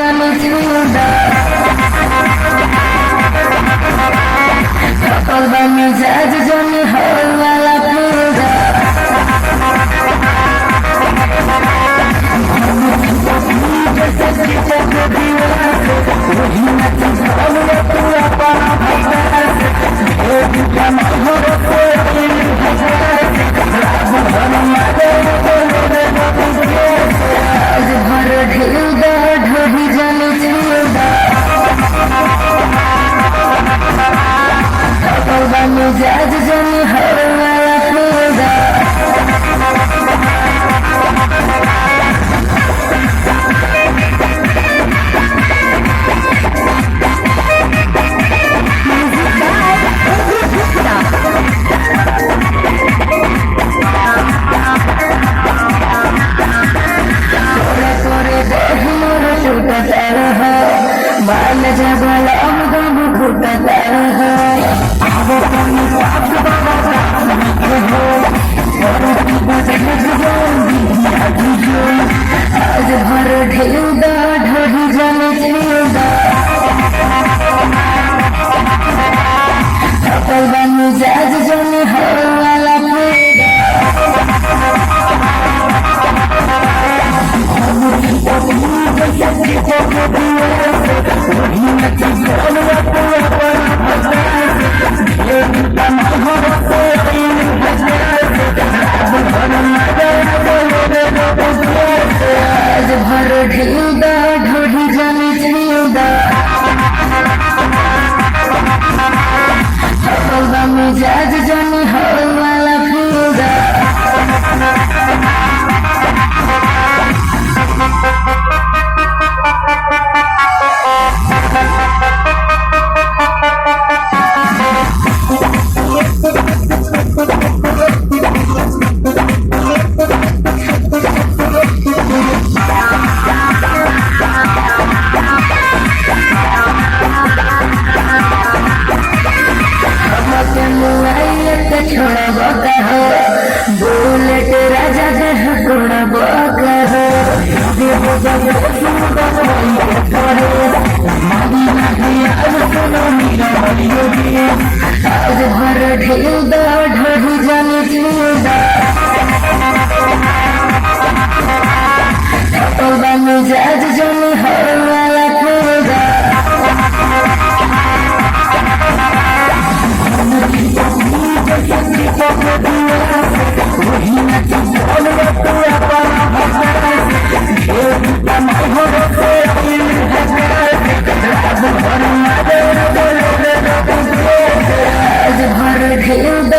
জানি চুদা সকল বানি জাজ জানি হওয়ালা পুদা मिजाज जनी हरवाला पूरा बाल जबल अमदम फुटता आज भर ढेउदा ढोरी जनी चुदा सकल बनी जाज जनी हरवाला आज भर ढेउदा ढोरी जनी चुदा सकल बनी जाज जनी हरवाला पूरा छोड़ा बका हो बुलेट राजा देह कोड़ा बका हो देव जग आज भर ढेउदा ढोरी जानी चुदा सकल बनी जाज जनी हरवाला पूरा आज भर ढेउदा